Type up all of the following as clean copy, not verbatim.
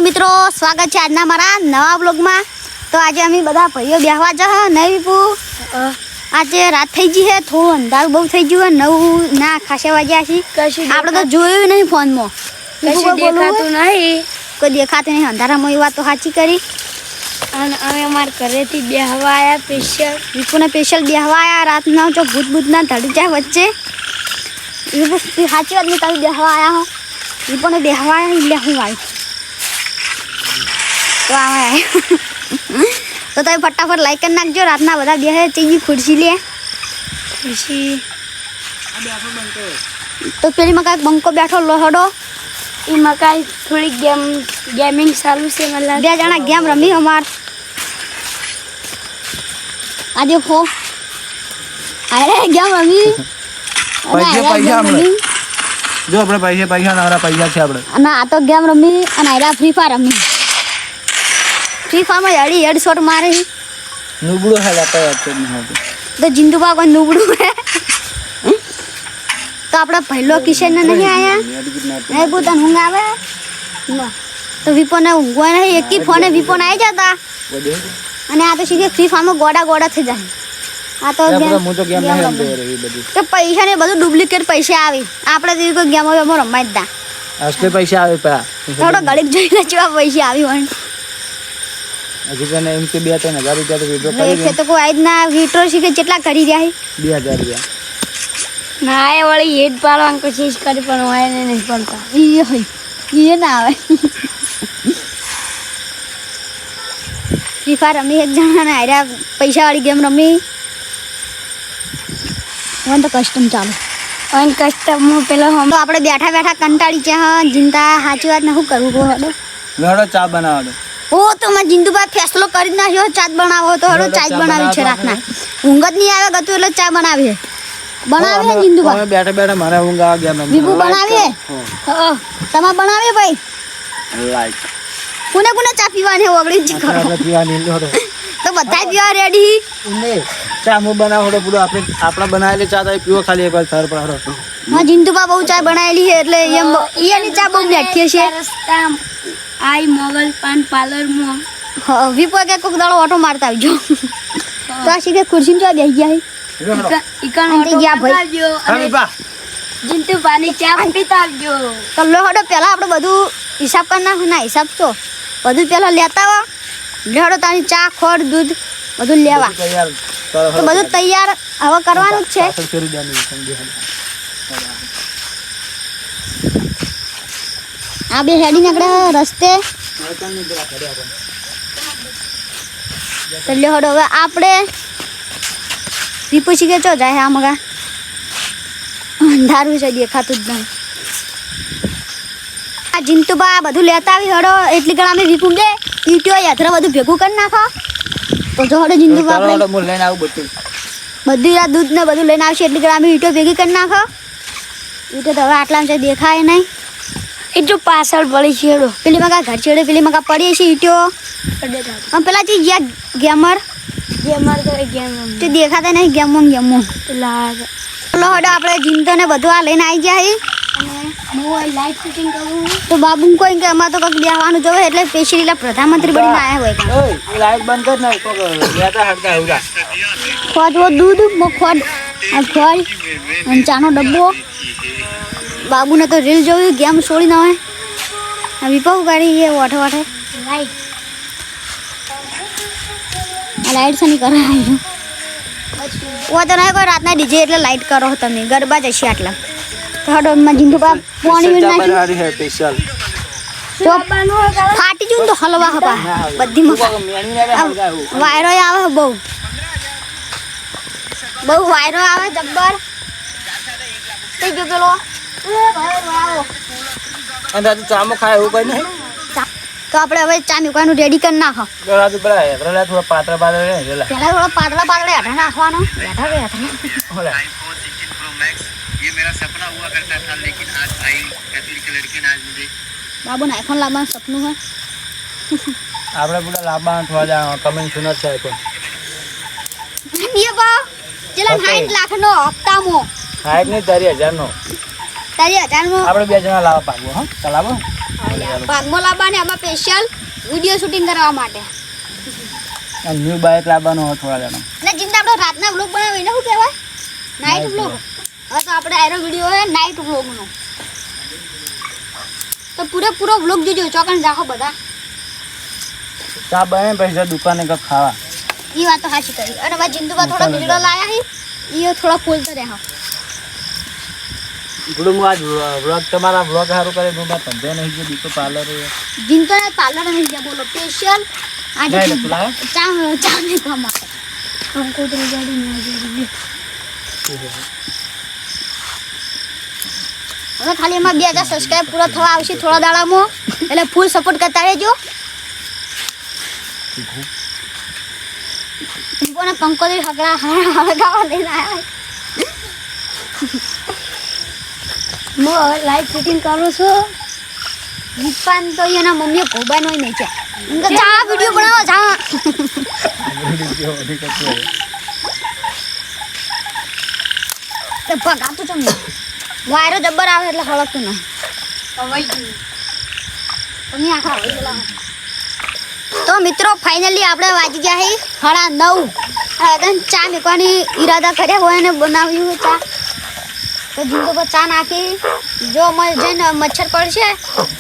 મિત્રો, સ્વાગત છે આજના મારા નવા બ્લોગમાં। તો આજે અમે બધા ભાઈઓ બેહવા જા નહીં વિપુ। આજે રાત થઈ ગઈ છે, થોડું અંધારું બહુ થઈ ગયું, 9 ના ખાસા વાગ્યા છે। આપણે તો જોયું નહીં ફોનમાં, કશું દેખાતું નહીં, કોઈ દેખાતું નહીં અંધારામાં। એ વાત તો સાચી કરી। અને અમે અમારા ઘરેથી બેહવા આવ્યા સ્પેશિયલ, વિપુને સ્પેશિયલ બેહવા આવ્યા રાતના। જો ભૂત ભૂતના ધડી જાય વચ્ચે। વિપુ સાચી વાત નહીં, તમે બેહવા આવ્યા હો, વિપુને બેહવા આવ્યા એટલે હું આવી તો આમાં તો તમે ફટાફટ લાઈક કરી નાખજો। રાતના બધા બેહે ચીજી ખુરશી લે પછી તો પેલી માં કાંઈક બંકો બેઠો લોહડો, એ મકાઈ થોડી ગેમિંગ ચાલુ છે। મતલબ 2 જણા ગેમ રમી અમાર આજે ફો અરે ગેમ રમી પૈસા જો આપણે પૈસા નારા પૈસા છે આપણે અને આ તો ગેમ રમી અને આયરા ફ્રી ફાયર રમી। ફ્રી ફાયરમાં હેડી હેડશોટ મારે નુબડો હેલા કઈ વાત નહીં તો જિંદુબા કોઈ નુબડું હે તો આપણા પહેલો કિશન ને નહીં આયા એ પોતાને ઊંઘ આવે તો વિપોને ઊંઘવા નહીં, એકી ફોને વિપોને આવી જતા અને આ તો સીધે ફ્રી ફાયરમાં ગોડા થઈ જાય। આ તો ગેમ તો પૈસા ને બધું ડુપ્લિકેટ પૈસા આવે, આપણે તો કોઈ ગેમો રમાય જ ના, અસલી પૈસા આવે પેલા થોડો ઘડીક જોઈને જેવા પૈસા આવી હોય હજી તને એમ કે 2-3 હજાર રૂપિયા તો વિડ્રો કરી એટલે તો કોઈ આજ ના વિડ્રો શીખે કેટલા કરી રહ્યા 2000 રૂપિયા ના એ વળી હેડ પાડવાની કોશિશ કરી પણ હોય ને નહીં પડતા એ ના આવે। ફ્રી ફાયર રમી એક જણા ને આર્યા પૈસા વાળી ગેમ રમી મને તો કસ્ટમ ચાલુ અને કસ્ટમ પેલો તો આપણે બેઠા બેઠા કંટાળી છે ચિંતા સાચી વાત ને શું કરવું હડો લડો ચા બનાવડો ઓ તો મેં જિંદુભાઈ ફેસલો કરી જ નાખ્યો, ચા બનાવો તો હડો ચા જ બનાવી છે રાતના। ઊંઘ જ નહીં આવે ગતું એટલે ચા બનાવીએ ને જિંદુભાઈ બેઠા બેઠા મારે ઊંઘ આ ગયા વિભુ બનાવીએ તમારે બનાવીએ ભાઈ લાઈક કોને ચા પીવાની ઓગળી જ કરો તો બધા પીવા રેડી ચા મુ બનાવડો પૂરો આપણા બનાવેલી ચા તો પીવો ખાલી એકવાર સર પર હા જિંદુબા બહુ ચા બનાવેલી છે એટલે એની ચા બહુ મેઠી છે। રસ્તા આઈ મોગલ પાન પાર્લરમાં વિપો કે કોક દાડો ઓટો મારતા આવજો તો આ શીખે ખુરશી માં બેસી ગયા ઈકણ આંટી ગયા ભાઈ। આવજો અને જીંતુ પાણી ચા પીતા આવજો। તો લો હડો પેલા આપણે બધું હિસાબ કરી નાખ ના હિસાબ તો બધું પેલા લેતા આવો લેડો તારી ચા ખોડ દૂધ બધું લેવા તો બધું તૈયાર હવે કરવાનું જ છે। આ બે હેડી નીકળે રસ્તે તો લ્યો હડો હવે આપણે વિપુછી કે ચો જાય આ મગા અંધારું છે દેખાતું જ નહીં। આ જીંતુબા બધું લેતા આવી હડો એટલી ઘણા અમે વિપુ દે ઈટો યાત્રા બધું ભેગું કરી નાખો તો જો હડો જીંતુબા આપણે લઈને આવું બધું આ દૂધ ને બધું લઈને આવશે એટલી ઘણા અમે ઈટો ભેગી કરી નાખો। ઈટો તો હવે આટલા છે દેખાય નહીં, એ જો પાછળ પડી છેડો પેલી મગા ઘર છેડે પેલી મગા પડી છે ઈટો પેલા ચી ગયા ગેમર ગેમર તો ગેમ તે દેખાતા નહીં ગેમો પેલા ચલો હડો આપણે જીંતો ને બધું આ લઈને આવી ગયા અને હું લાઈટ ફિટિંગ કરું તો બાબુ કોઈ કે અમારે તો કંઈક બેહવાનું જોવે એટલે સ્પેશિયલી પ્રધાનમંત્રી બનીને આવ્યા હોય ઓય લાઈટ બંધ કર ના તો લેતા હડતા આવડા ખોદ દૂધ ખોદ અને ચાનો ડબ્બો બાબુને તો રીલ જોયું ગેમ છોડી ના હોય વિપાવ કરી એ વાઠે લાઈટ છે નહીં કરાવી ઓ તો નહીં કોઈ રાતના ડીજે એટલે લાઈટ કરો તમે ગરબા જશે આટલા તો હડો માં જીંદુબા પાણી નાખી સ્પેશિયલ તો ફાટી જું તો હલવા હપા બધી વાયરો આવે બહુ વાયરો આવે જબ્બર તે જો પેલો અને દાદુ ચામો ખાય એવું કઈ નહીં તો આપણે હવે ચા મૂકવાનું રેડી કરી નાખો દાદુ પેલા હેઠળ થોડા પાતળા પાતળા પેલા થોડા પાતળા હેઠળ નાખવાનો હોલા ये मेरा सपना हुआ करता था लेकिन आज भाई कैथोलिक लड़के ने आज मुझे બાબુ ને આઈફોન લાવવાનું સપનું હોય આપણે પૂરા લાંબા થોડા જા કમેન્ટ સુનત છે આઈફોન એ બા ચલા 60 લાખ નો હપ્તામાં 60 ની 3000 નો તારી 1000 માં આપણે બે જણા લાવવા પાડવો હા ચલાવો હા ભાગમાં લાવવાની આમાં સ્પેશિયલ વિડીયો શૂટિંગ કરવા માટે ન્યુ બાઇક લાવવાનો હોય થોડા જણા ને જીંદા આપણે રાતના વ્લોગ બનાવીને શું કહેવાય નાઇટ વ્લોગ હવે તો આપણે આરો વિડીયો હોય નાઇટ વ્લોગનો તો પૂરેપૂરો વ્લોગ જોજો ચોકન રાખો બધા ચા બને પૈસા દુકાને કપ ખાવા એ વાત તો સાચી કરી અને ભાઈ જિંદુબા થોડા બીજડો લાયા હી એ થોડા ફૂલતો રહ્યા ગુડું આજ વ્લોગ તમારા વ્લોગ સારું કરે હું ધંધે નહીં જો બીજો પાર્લર જીનતો ને પાર્લર નહીં ગયા બોલો સ્પેશિયલ આજે ચા મેકવા માટે કંકોત્રી ગાડી ને હવે ખાલી એમાં 2000 સબસ્ક્રાઇબ પૂરા થવા આવશે થોડા દાડામાં એટલે ફૂલ સપોર્ટ કરતા રહેજો કોને કંકોત્રી હળગાવા લઈને આવ્યા હું હવે લાઈવ ફિટિંગ કરું છું વિપાન તો એના મમ્મીએ ગોબાનો નહીં છે ચા વિડીયો બનાવો ચા તો ભગાતું ચમ વાયરો જબ્બર આવે એટલે હળકતું નહીં તમે આખા હોય ચલાવો તો મિત્રો ફાઇનલી આપણે વાગી ગયા છે 9:30 ચા મેકવાની ઈરાદા કર્યા હોય અને બનાવ્યું હોય ચા તો જીંદો પર ચા નાખી જો જઈને મચ્છર પડશે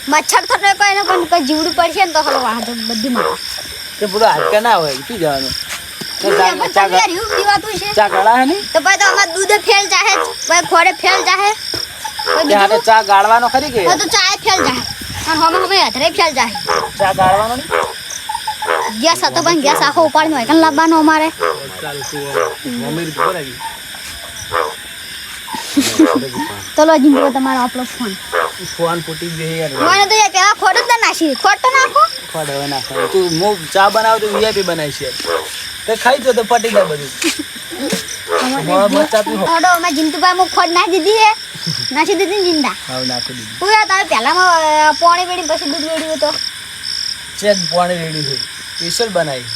મચ્છર તો નહીં કોઈ પણ કોઈ જીવડું પડશે ને તો હલો વાહ બધી માં તે પૂરો હાથ ના હોય શું જવાનું ચા પીવાતું છે ચા ગાળા હે ને તો ભાઈ તો અમાર દૂધે ફેલ જાહે ભાઈ ખોડે ફેલ જાહે કોઈ ત્યારે ચા ગાળવાનો ખરી કે તો ચા ફેલ જાહે અને હમે હથરે ફેલ જાહે ચા ગાળવાનો ને ગેસ હતો પણ ગેસ આખો ઉપાડીને હોય કન લાવવાનો અમારે ચાલ તું મમ્મી રી બોલાવી તો લો જીંદો તમારો આપણો ફોન ફોન ફૂટી ગઈ યાર મને તો યાર પેલા ખોટ જ ના નાખી ખોટ તો નાખો ખોડ હવે નાખો તું મો ચા બનાવ તો વીઆઈપી બનાવી છે તે ખાઈ જો તો પટી જાય બધું મોળા બચ્ચા પી ઓડો અમે જીંતુભાઈ મો ખોટ નાખી દીધી હે નાખી દીધી ને જીંદા હા નાખી દીધી તું યાર તારે પહેલામાં પોણી વેડી પછી દૂધ વેડ્યું તો ચેક પાણી રેડી છે સ્પેશિયલ બનાવી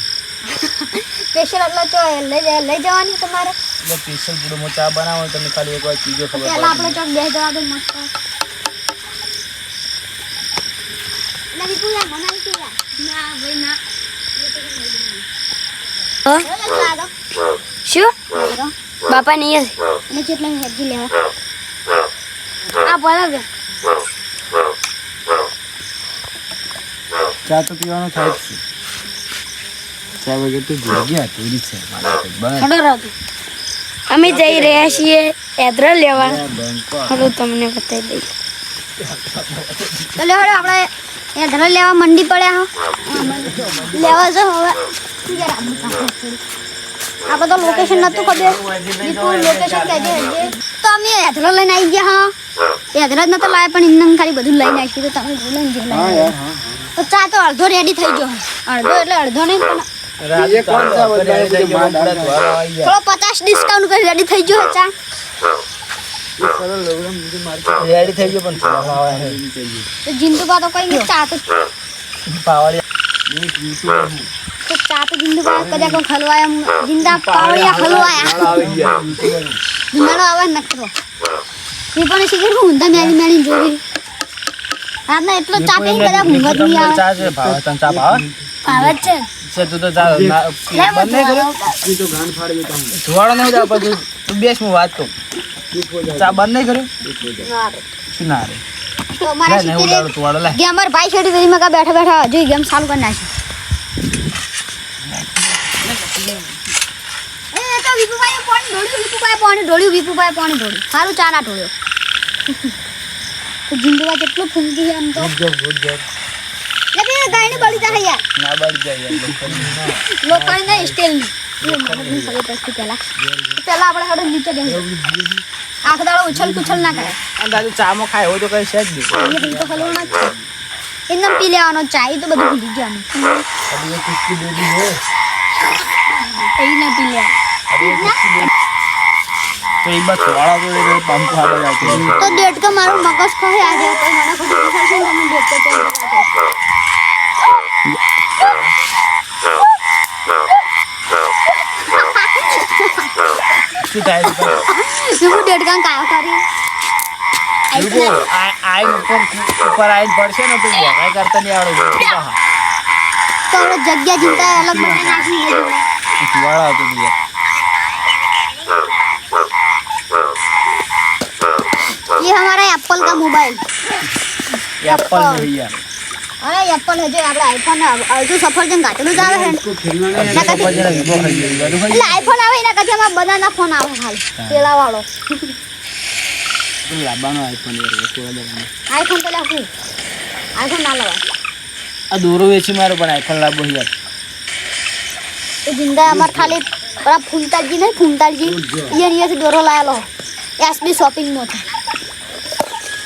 સ્પેશિયલ એટલે તો લઈ જવાની તમારે એટલે સ્પેશિયલ પૂરો મો ચા બનાવો તમને ખાલી એક વાર ચીજો ખબર પહેલા આપણે ચોક બે જવા દો મસ્ત નથી તું યાર બનાવી તું યાર ના ભાઈ ના લાગો શું બાપા નહીં હશે અને કેટલા હેજી લેવા આ બરાબર ચા તો પીવાનો થાય જ છે ચા વગર તો જગ્યા થોડી છે મારા બસ હડો રાતો અમે જઈ રહ્યા છીએ એદ્ર લેવા હડો તમને બતાવી દઈએ તો લે હવે આપણે એ ધરે લેવા મંડી પડ્યા હો લેવા જો હવે આપણે તો લોકેશન નતું ખબર બીજું લોકેશન કહેજે તો અમે એધરો લઈને આવી ગયા હા એધરો જ નતો લાવે પણ ઇન્દન ખાલી બધું લઈને આવી તો તમે બોલો ને જે લઈને તો ચા તો અડધો રેડી થઈ ગયો અડધો એટલે અડધો નહીં પણ થોડો 50 ડિસ્કાઉન્ટ કરી રેડી થઈ ગયો ચા રેડી થઈ ગયો પણ તો જીંદુબા તો કઈ ચા તો પાવડિયા તો ચા તો જીંદુબા કદાચ કોઈ ખલવાયા જીંદા પાવડિયા ખલવાયા જીંદાનો આવાજ નકરો એ પણ શીખર ઊંધા મેળી મેળી જોવી રાતના એટલો ચા પીને કદાચ ઊંઘ જ નહીં આવે ચા છે ભાવ તને ચા ભાવ આવે જ છે તું તો ચા બંને કર્યો ધોવાડો નહીં જાવ પણ તું બેસ હું વાત કહું ચા બંધ નહીં કર્યો શું ના રે તો મારા શીખરે ધોવાડો લે ગેમર ભાઈ છેડી કરી મકા બેઠા બેઠા હજુ ગેમ ચાલુ કરી નાખી એ તો વિપુભાઈ પાણી ઢોળ્યું સારું ચા ના ઢોળ્યો તો જિંદગી કેટલું ફૂંકી છે આમ તો લે બે ગાયને બળી જા યાર ના બળી જાય લોકોને ના સ્ટીલની એ મને નહીં ખબર પડતી પહેલા આપણે હડો નીચે બેસી આખ દાડો ઉછલ કુછલ ના કરે અને દાદુ ચામાં ખાય હોય તો કઈ છે જ નહીં એ તો હલવાના જ છે એકદમ પી લેવાનો ચા એ તો બધું ભૂલી જવાનું અભી ये किसकी बेबी है એ ના પી લે तो एक बार थोड़ा तो ये पंप हाथ जाते हैं તો ડેટ કે મારું મગજ કહે આજે તો મને ખોટી પૂછાશે ને તમે ડેટ કે શું થાય હું ડેટ કાં કાયો કરી રૂકો, આઈ ઉપર આઈને પડશે ને તો વગાઈ કરતા નહીં આવડે तो हम लोग जगह जिनका अलग बना नाखी है વાળા હતો યાર ये हमारा एप्पल का मोबाइल એપલ નહીં યાર अरे एप्पल है जो આપણે આઈફોન जो સફરજન કાટેલું જ આવે છે સફરજન વિવો ખાઈ ગયો બધું ખાઈ એટલે આઈફોન આવે એના કરતા અમારા બધાના ફોન આવે ખાલી પેલા વાળો ગયો લાવવાનો આઈફોન યાર થોડા દેવાનો આઈફોન પેલા હું આઈફોન ના લવાય આ દોરો વેચી મારો પણ આઈફોન લાવવો યાર એ જિંદા અમાર ખાલી બરા ફૂમતાજી નહીં ફૂમતાજી અહીંયાથી દોરો લાયેલો એસબી શોપિંગ માંથી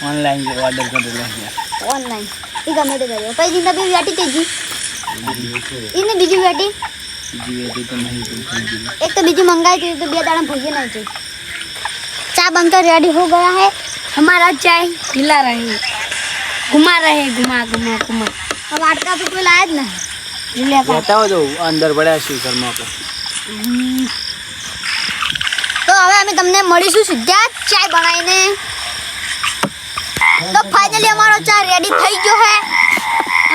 ઓનલાઈન ઓર્ડર કરેલો યાર ઓનલાઈન એ ગમે તે કર્યો પછી જિંદા બી વેટી તેજી એને બીજી વેટી બીજી વેચી તો નહીં પણ થઈ ગયું एक तो बीजी मंगाई थी तो 2 दाड़ा भैया नहीं थी चा बनकर रेडी हो गया है हमारा चाय हिला रहे घुमा रहे घुमा घुमा घुमा अब आटका तो कोई लाया ज नहीं ले पा બતાવો તો અંદર પડ્યા છે ઘરમાં પર तो હવે અમે તમને મળીશું સીધા ચાય બનાવીને તો ફાઇનલી અમારો ચા રેડી થઈ ગયો હે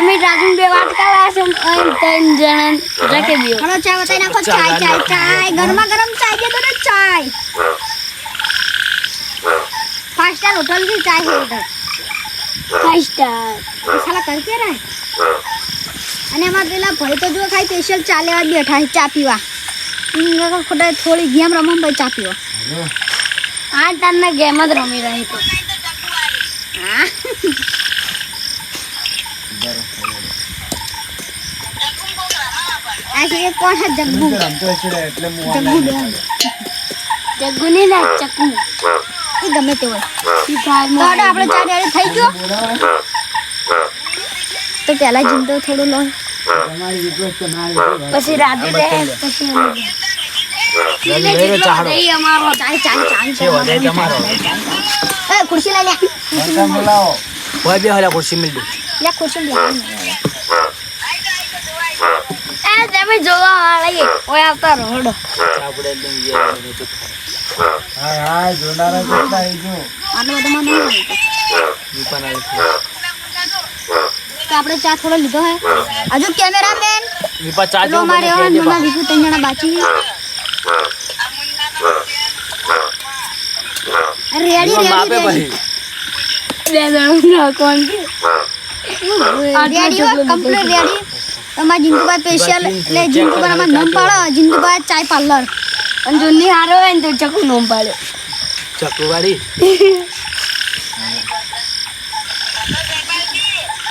અમે રાજુ બે વાટકા લાયા છે અને 3 જણા રાખી દો હલો ચા બતાઈ નાખો ચાય ચાય ચાય ગરમા ગરમ ચાય દે દો ને ચાય 5 स्टार होटल की चाय है इधर 5 स्टार साला करके रहा है અને અમાર પેલા ભાઈ તો જો ખાઈ સ્પેશિયલ ચા લેવા જ બેઠા છે ચા પીવા ખોટા થોડી ગેમ રમવા ભાઈ ચા પીવા 8 ટન ગેમ જ રમી રહી તો આ છે કોણ છે જગ્ગુ રમતો હશે એટલે હું જગ્ગુ બેન જગ્ગુની ના ચકુ એ ગમે તે હોય ઈ ભાઈ તો હવે આપણે ચા રેડી થઈ ગયો તો પહેલા જીંદો થોડું લો તમારી રિક્વેસ્ટ તો ના લે પછી રાધે રહે પછી લઈ લે ચાહડો એ અમારો ચાય ચાય ચાય છે વધે તમારો એ ખુરશી લઈ લે મતલબ બોલાવો કોઈ બે હલા ખુરશી મિલ દે લે ખુરશી લે એ તમે જોવા વાળી ઓય આવતા રોડો આપણે એકદમ હાય હાય જોનારા જોતા આઈજો આટલો બધો મને નહીં આવડતો. દીપા ના તો આપણે ચા થોડો લીધો હે હજુ કેમેરામેન દીપા ચા લો મારે હવે મને બીજું 3 જણા બાકી છે રેડી માપે રેડી ભાઈ બે જણો ના કોણ કે રેડી હો કમ્પ્લીટ રેડી તમારા જિંદુભાઈ સ્પેશિયલ એટલે જિંદુભાઈ અમાર નામ પાડો જિંદુભાઈ ચાય પાર્લર અને જૂની હારો હોય ને તો ચકુ નોમ પાડે ચકુવાડી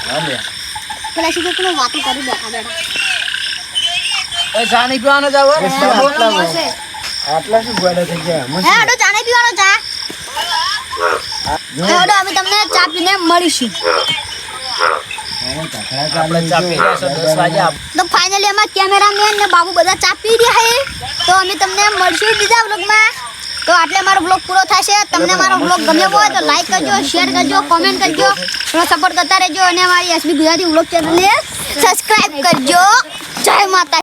હાલે પેલા શીખે কোনো વાતો કરી બેઠા બેઠા એ ચા નહીં પીવાનો જાવ આટલા શું ગોડા થઈ ગયા હે આડો ચા નહીં પીવાનો ચા આડો અમે તમને ચા પીને મળીશું આપણે ચા પી રહ્યા છો 10 વાગે તો ફાઇનલી અમાર કેમેરામેન ને બાબુ બધા ચા પી રહ્યા છે તો અમે તમને મળશું બીજા વ્લોગમાં તો આટલે મારો વ્લોગ પૂરો થશે તમને મારો વ્લોગ ગમ્યો હોય તો લાઈક કરજો શેર કરજો કોમેન્ટ કરજો થોડો સપોર્ટ કરતા રહેજો અને અમારી એસબી ગુજરાતી વ્લોગ ચેનલને સબસ્ક્રાઇબ કરજો જય માતા